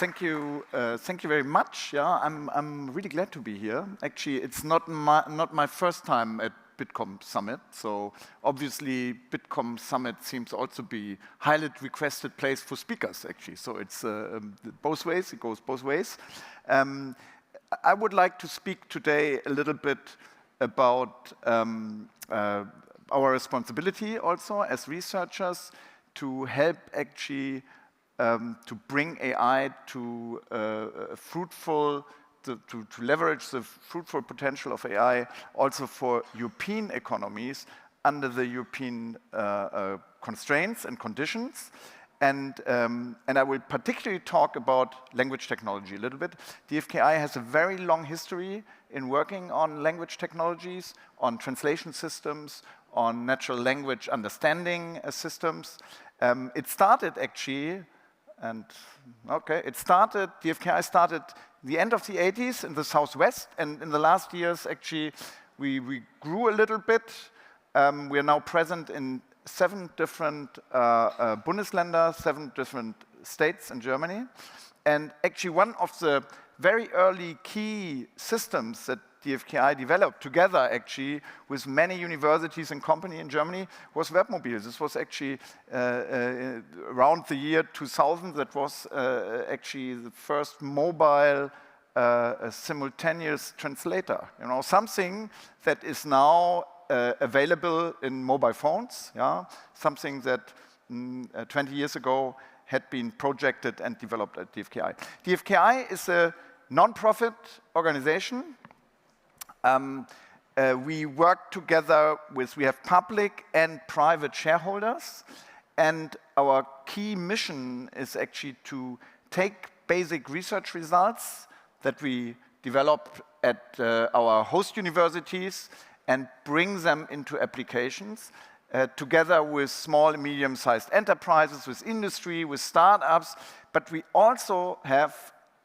Thank you very much. Yeah, I'm really glad to be here. Actually, it's not my first time at Bitkom Summit. So obviously, Bitkom Summit seems also be highly requested place for speakers. Actually, so it's both ways. It goes both ways. I would like to speak today a little bit about our responsibility also as researchers to help actually to bring AI to fruitful, to leverage the fruitful potential of AI also for European economies under the European constraints and conditions. And I will particularly talk about language technology a little bit. DFKI has a very long history in working on language technologies, on translation systems, on natural language understanding systems. It started actually, DFKI started the end of the 80s in the Southwest, and in the last years, actually, we grew a little bit. We are now present in 7 different Bundesländer, 7 different states in Germany. And actually, one of the very early key systems that DFKI developed together actually with many universities and companies in Germany was Webmobil. This was actually around the year 2000. That was actually the first mobile simultaneous translator. You know, something that is now available in mobile phones. Yeah, something that 20 years ago had been projected and developed at DFKI. DFKI is a non-profit organization. We work together we have public and private shareholders, and our key mission is actually to take basic research results that we develop at our host universities and bring them into applications together with small and medium-sized enterprises, with industry, with startups, but we also have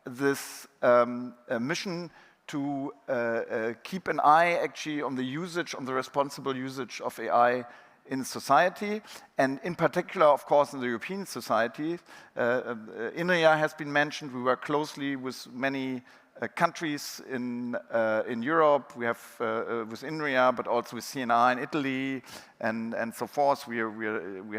this mission to keep an eye actually on the usage, on the responsible usage of AI in society, and in particular, of course, in the European society. INRIA has been mentioned. We work closely with many countries in Europe. We have with INRIA, but also with CNR in Italy, and so forth. We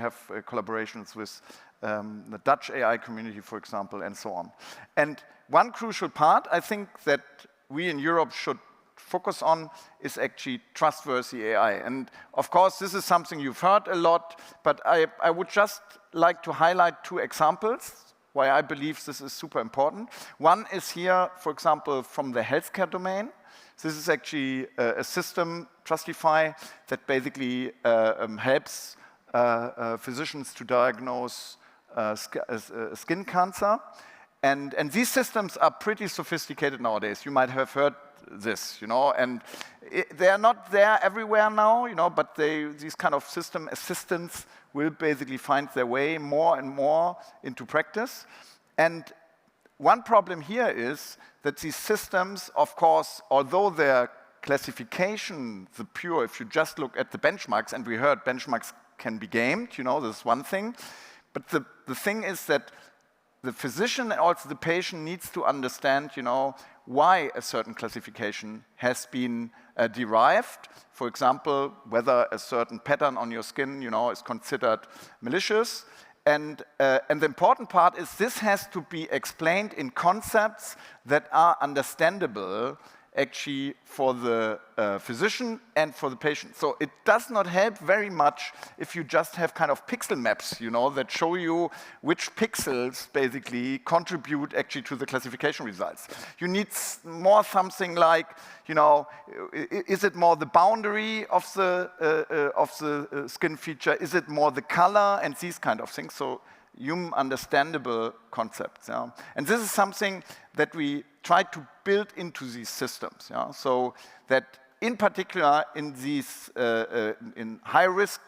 have collaborations with the Dutch AI community, for example, and so on. And one crucial part, I think, that we in Europe should focus on is actually trustworthy AI. And of course, this is something you've heard a lot, but I would just like to highlight 2 examples why I believe this is super important. One is here, for example, from the healthcare domain. This is actually a system, Trustify, that basically helps physicians to diagnose skin cancer. And these systems are pretty sophisticated nowadays. You might have heard this, you know, and they are not there everywhere now, you know, but these kind of system assistants will basically find their way more and more into practice. And one problem here is that these systems, of course, although their classification, if you just look at the benchmarks, and we heard benchmarks can be gamed, you know, this is one thing, but the thing is that the physician and also the patient needs to understand, you know, why a certain classification has been derived. For example, whether a certain pattern on your skin, you know, is considered malicious. And the important part is this has to be explained in concepts that are understandable actually for the physician and for the patient. So it does not help very much if you just have kind of pixel maps, you know, that show you which pixels basically contribute actually to the classification results. You need more something like, you know, is it more the boundary of the skin feature? Is it more the color and these kind of things? So human understandable concepts. Yeah? And this is something that we try to build into these systems. Yeah? So that in particular in these in high-risk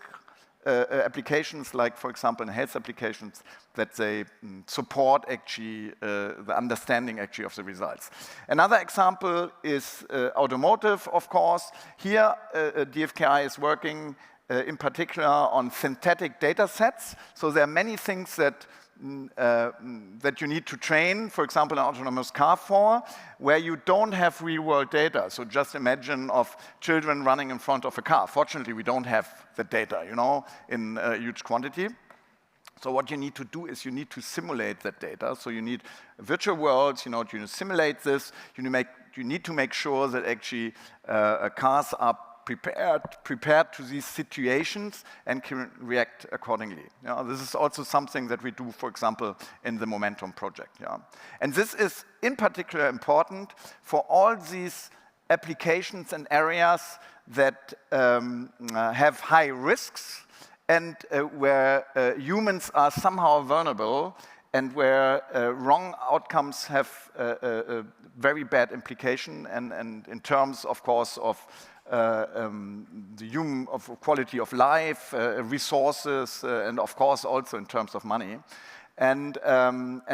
applications, like for example in health applications, that they support actually the understanding actually of the results. Another example is automotive, of course. Here DFKI is working in particular on synthetic data sets. So there are many things that that you need to train, for example, an autonomous car for, where you don't have real-world data. So just imagine of children running in front of a car. Fortunately, we don't have the data, you know, in a huge quantity. So what you need to do is you need to simulate that data. So you need virtual worlds, you know, you simulate this. You need to make sure that actually cars are prepared to these situations and can react accordingly. You know, this is also something that we do, for example, in the Momentum project. Yeah. And this is in particular important for all these applications and areas that have high risks and where humans are somehow vulnerable and where wrong outcomes have a very bad implication and in terms, of course, of of quality of life, resources, and of course also in terms of money. And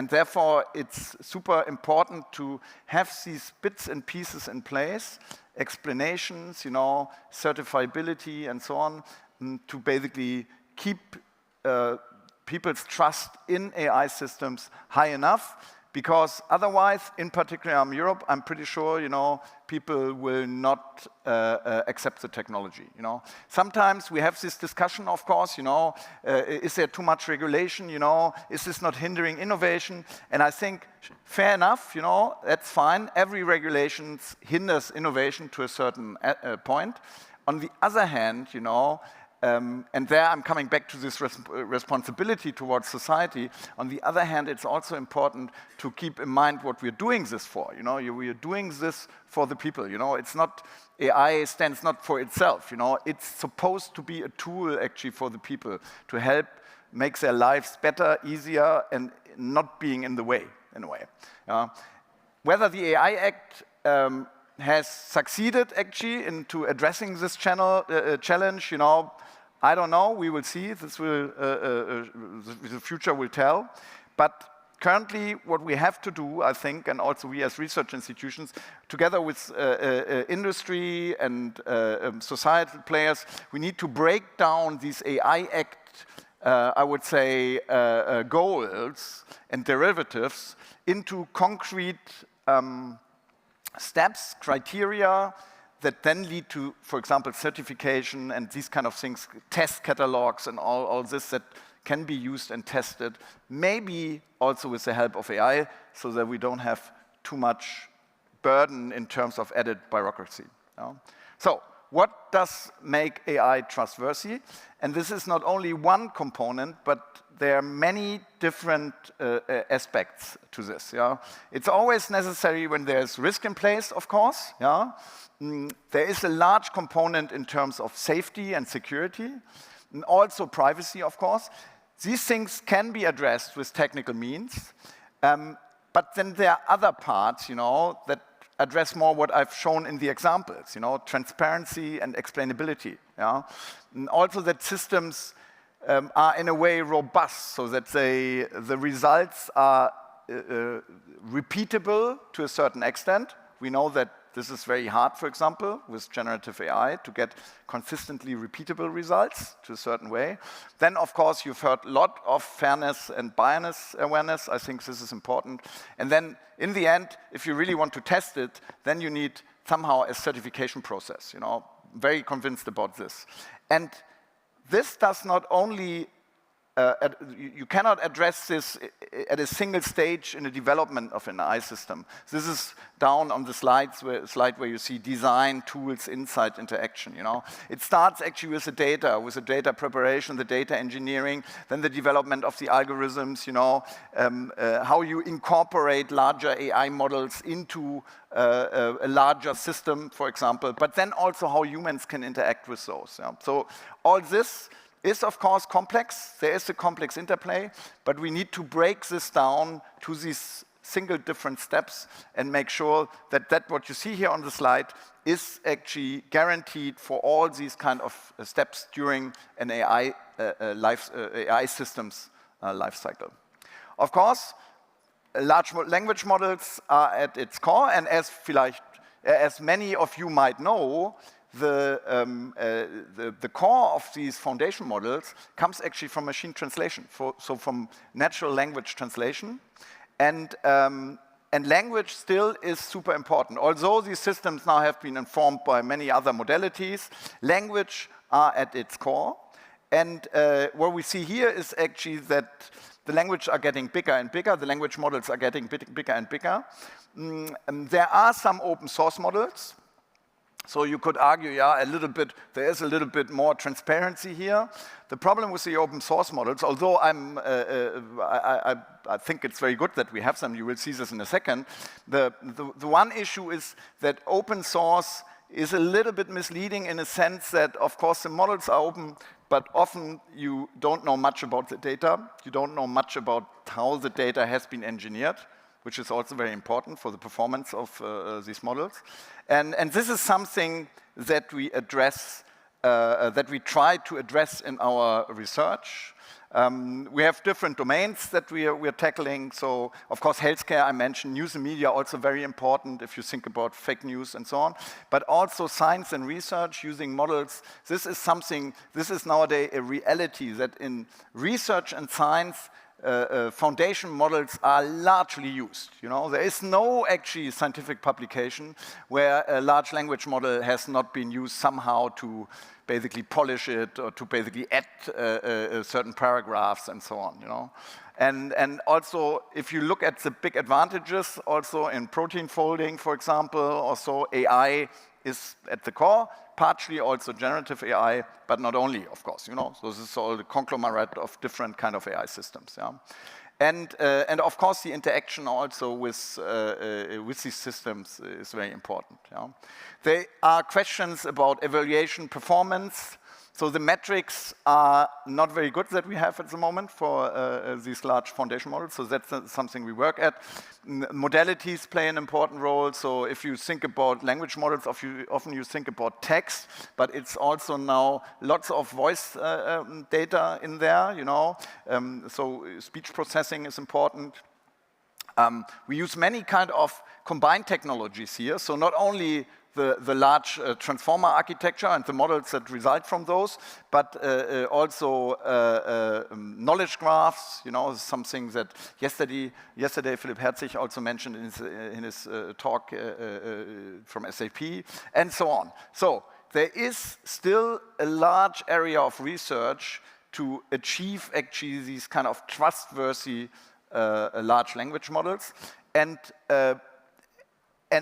therefore, it's super important to have these bits and pieces in place, explanations, you know, certifiability and so on, to basically keep people's trust in AI systems high enough, because otherwise, in particular in Europe, I'm pretty sure, you know, people will not accept the technology, you know. Sometimes we have this discussion, of course, you know, is there too much regulation, you know, is this not hindering innovation? And I think, fair enough, you know, that's fine. Every regulation hinders innovation to a certain point. On the other hand, you know, and there I'm coming back to this responsibility towards society. On the other hand, it's also important to keep in mind what we're doing this for. You know, we are doing this for the people. You know, it's not, AI stands not for itself. You know, it's supposed to be a tool actually for the people to help make their lives better, easier, and not being in the way, in a way. Whether the AI Act has succeeded actually into addressing this challenge, you know, I don't know. We will see. This will the future will tell. But currently, what we have to do, I think, and also we as research institutions, together with industry and societal players, we need to break down these AI Act, I would say, goals and derivatives into concrete steps, criteria, that then lead to, for example, certification and these kind of things, test catalogs and all this that can be used and tested, maybe also with the help of AI, so that we don't have too much burden in terms of added bureaucracy. So, what does make AI trustworthy? And this is not only one component, but there are many different aspects to this. Yeah? It's always necessary when there's risk in place, of course. Yeah? There is a large component in terms of safety and security, and also privacy, of course. These things can be addressed with technical means, but then there are other parts, you know, that address more what I've shown in the examples, you know, transparency and explainability. Yeah? And also that systems are in a way robust, so that the results are repeatable to a certain extent. We know that this is very hard, for example, with generative AI, to get consistently repeatable results to a certain way. Then, of course, you've heard a lot of fairness and bias awareness. I think this is important. And then, in the end, if you really want to test it, then you need somehow a certification process. You know, very convinced about this. And this does not only you cannot address this at a single stage in the development of an AI system. This is down on the slide where you see design, tools, insight, interaction. You know, it starts actually with the data preparation, the data engineering, then the development of the algorithms. You know, how you incorporate larger AI models into a larger system, for example. But then also how humans can interact with those. Yeah? So all this is, of course, complex. There is a complex interplay, but we need to break this down to these single different steps and make sure that what you see here on the slide is actually guaranteed for all these kind of steps during an AI systems life cycle. Of course, large language models are at its core, and as many of you might know, the core of these foundation models comes actually from machine translation, so from natural language translation. And language still is super important. Although these systems now have been informed by many other modalities, language are at its core. And what we see here is actually that the language are getting bigger and bigger, the language models are getting bigger and bigger. There are some open source models. So you could argue, yeah, there is a little bit more transparency here. The problem with the open source models, although I think it's very good that we have them, you will see this in a second, the one issue is that open source is a little bit misleading in a sense that, of course, the models are open, but often you don't know much about the data. You don't know much about how the data has been engineered, which is also very important for the performance of these models. And this is something that we address, that we try to address in our research. We have different domains that we are tackling. So, of course, healthcare, I mentioned, news and media, also very important if you think about fake news and so on. But also science and research using models. This is nowadays a reality that in research and science, foundation models are largely used. You know, there is no actually scientific publication where a large language model has not been used somehow to basically polish it or to basically add certain paragraphs and so on. You know, and also if you look at the big advantages, also in protein folding, for example, also AI is at the core, partially also generative AI, but not only, of course, you know. So this is all the conglomerate of different kind of AI systems, yeah. And of course, the interaction also with these systems is very important, yeah. There are questions about evaluation performance. So the metrics are not very good that we have at the moment for these large foundation models, so that's something we work at. Modalities play an important role, so if you think about language models, often you think about text, but it's also now lots of voice data in there, you know, so speech processing is important. We use many kind of combined technologies here, so not only the large transformer architecture and the models that result from those, but also knowledge graphs, you know, something that yesterday Philipp Herzig also mentioned in his talk from SAP, and so on. So there is still a large area of research to achieve actually these kind of trustworthy large language models. And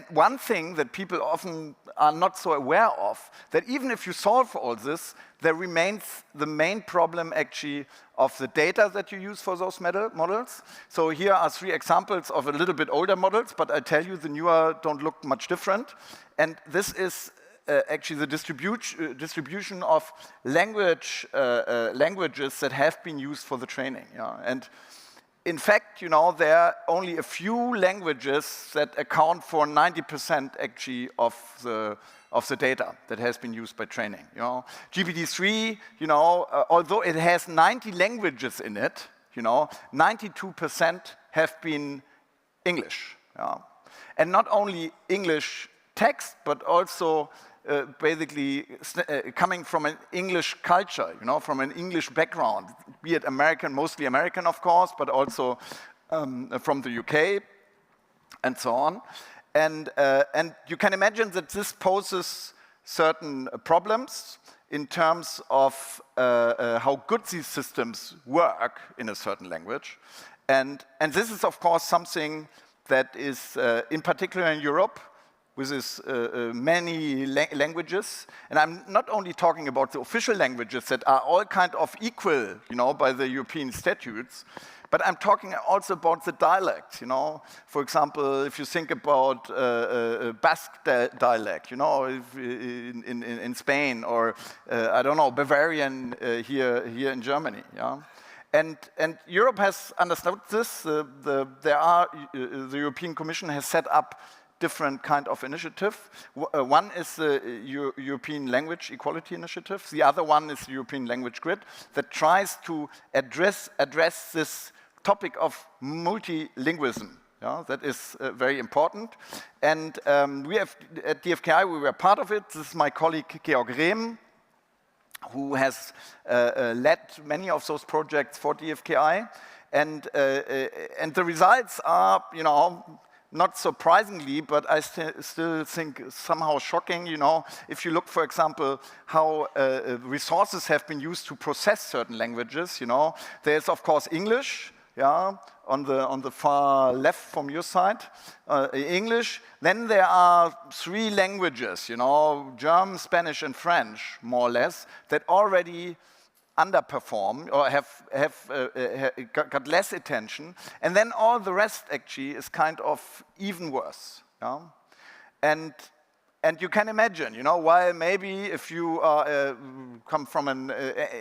one thing that people often are not so aware of, that even if you solve all this, there remains the main problem actually of the data that you use for those models. So here are 3 examples of a little bit older models, but I tell you the newer don't look much different. And this is actually the distribution of languages that have been used for the training. Yeah? And in fact, you know, there are only a few languages that account for 90% actually of the data that has been used by training. You know, GPT-3, you know, although it has 90 languages in it, you know, 92% have been English. Yeah? And not only English text, but also basically coming from an English culture, you know, from an English background, be it American, mostly American, of course, but also from the UK, and so on. And you can imagine that this poses certain problems in terms of how good these systems work in a certain language. And this is, of course, something that is, in particular in Europe, with this many languages, and I'm not only talking about the official languages that are all kind of equal, you know, by the European statutes, but I'm talking also about the dialects, you know. For example, if you think about Basque dialect, you know, in Spain, or I don't know, Bavarian here in Germany, yeah. And Europe has understood this. The European Commission has set up different kind of initiative. One is the European Language Equality Initiative. The other one is the European Language Grid that tries to address this topic of multilingualism. Yeah, that is very important. And we have, at DFKI, we were part of it. This is my colleague Georg Rehm, who has led many of those projects for DFKI. And the results are, you know, not surprisingly, but I still think somehow shocking, you know, if you look, for example, how resources have been used to process certain languages, you know. There's, of course, English, yeah, on the far left from your side, English. Then there are 3 languages, you know, German, Spanish, and French, more or less, that already underperform or have got less attention, and then all the rest actually is kind of even worse. Yeah? And you can imagine, you know, while maybe if you come from an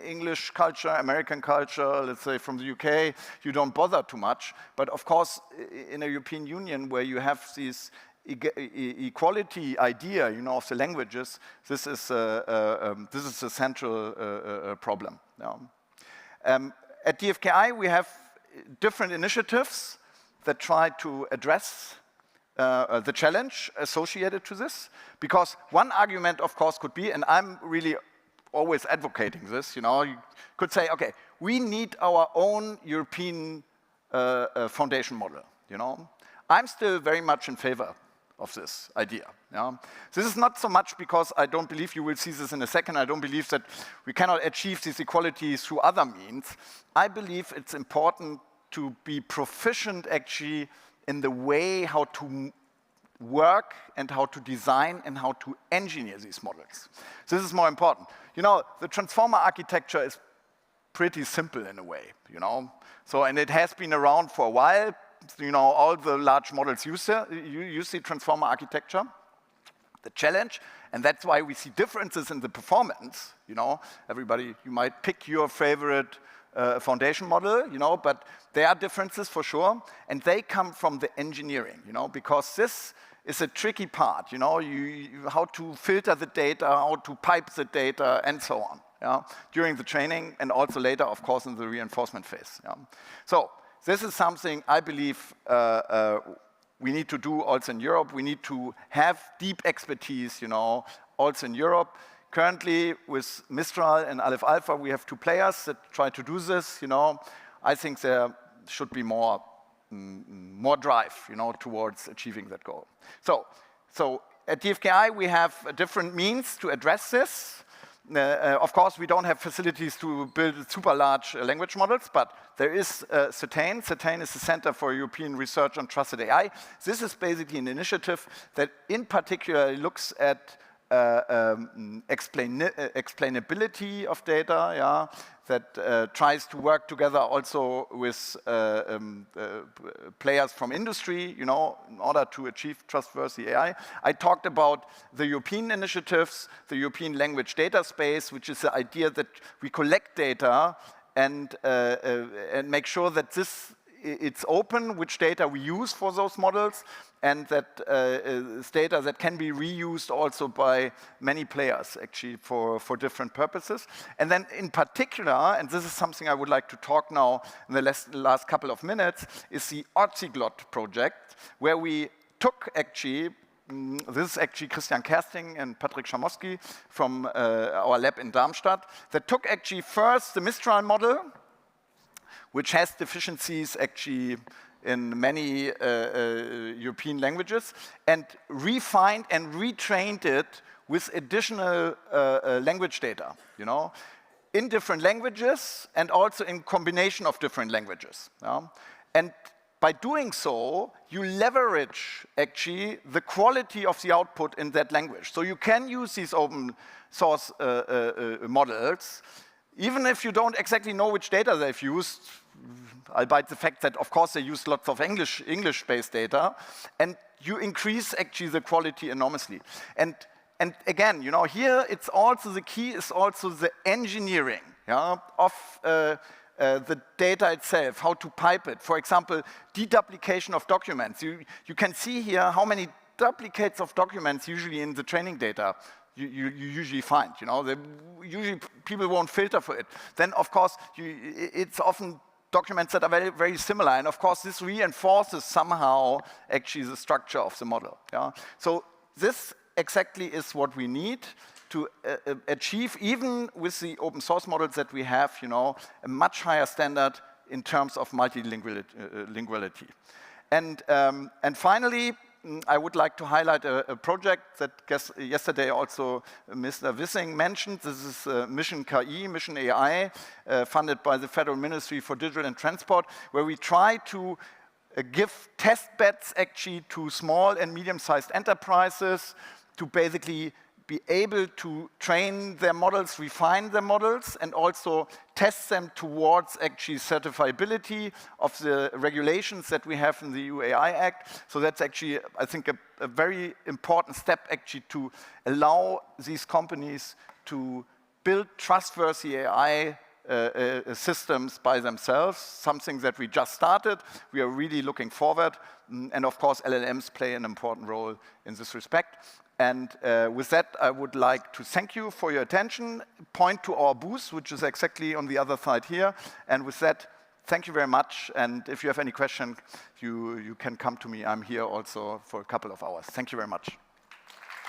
English culture, American culture, let's say from the UK, you don't bother too much. But of course, in a European Union where you have these equality idea, you know, of the languages, this is a central problem. Yeah. At DFKI, we have different initiatives that try to address the challenge associated to this, because one argument, of course, could be, and I'm really always advocating this, you know, you could say, okay, we need our own European foundation model, you know. I'm still very much in favor of this idea. Yeah? This is not so much because I don't believe, you will see this in a second, I don't believe that we cannot achieve this equality through other means. I believe it's important to be proficient actually in the way how to work and how to design and how to engineer these models. This is more important. You know, the transformer architecture is pretty simple in a way, you know. So, and it has been around for a while. You know, all the large models use the transformer architecture. The challenge, and that's why we see differences in the performance, you know. Everybody, you might pick your favorite foundation model, you know, but there are differences for sure, and they come from the engineering, you know, because this is a tricky part, you know, how to filter the data, how to pipe the data, and so on, yeah, during the training, and also later, of course, in the reinforcement phase. Yeah. So, this is something I believe we need to do also in Europe. We need to have deep expertise, you know, also in Europe. Currently, with Mistral and Aleph Alpha, we have 2 players that try to do this, you know. I think there should be more drive, you know, towards achieving that goal. So at DFKI, we have different means to address this. Of course, we don't have facilities to build super large language models, but there is CETAIN. CETAIN is the Center for European Research on Trusted AI. This is basically an initiative that in particular looks at explainability of data, yeah, that tries to work together also with players from industry, you know, in order to achieve trustworthy AI. I talked about the European initiatives, the European language data space, which is the idea that we collect data and make sure that it's open, which data we use for those models, and that it's data that can be reused also by many players, actually, for different purposes. And then in particular, and this is something I would like to talk now in the last couple of minutes, is the Orziglot project, where we took actually, this is actually Christian Kersting and Patrick Schamowski from our lab in Darmstadt, that took actually first the Mistral model, which has deficiencies actually in many European languages, and refined and retrained it with additional language data, you know, in different languages and also in combination of different languages. Yeah? And by doing so, you leverage actually the quality of the output in that language. So you can use these open source models, even if you don't exactly know which data they've used, albeit the fact that, of course, they use lots of English-based data, and you increase actually the quality enormously. And again, you know, here it's also the key is also the engineering, yeah, of the data itself, how to pipe it. For example, deduplication of documents. You can see here how many duplicates of documents usually in the training data you usually find, you know. Usually people won't filter for it. Then, of course, it's often documents that are very, very similar. And of course, this reinforces somehow actually the structure of the model. Yeah? So this exactly is what we need to achieve, even with the open source models that we have, a much higher standard in terms of multilinguality. And finally, I would like to highlight a project that yesterday also Mr. Wissing mentioned. This is Mission KI, Mission AI, funded by the Federal Ministry for Digital and Transport, where we try to give test beds actually to small and medium-sized enterprises to basically be able to train their models, refine their models, and also test them towards actually certifiability of the regulations that we have in the EU AI Act. So that's actually, I think, a very important step actually to allow these companies to build trustworthy AI systems by themselves, something that we just started. We are really looking forward. And of course, LLMs play an important role in this respect. And with that, I would like to thank you for your attention, point to our booth, which is exactly on the other side here. And with that, thank you very much. And if you have any questions, you can come to me. I'm here also for a couple of hours. Thank you very much.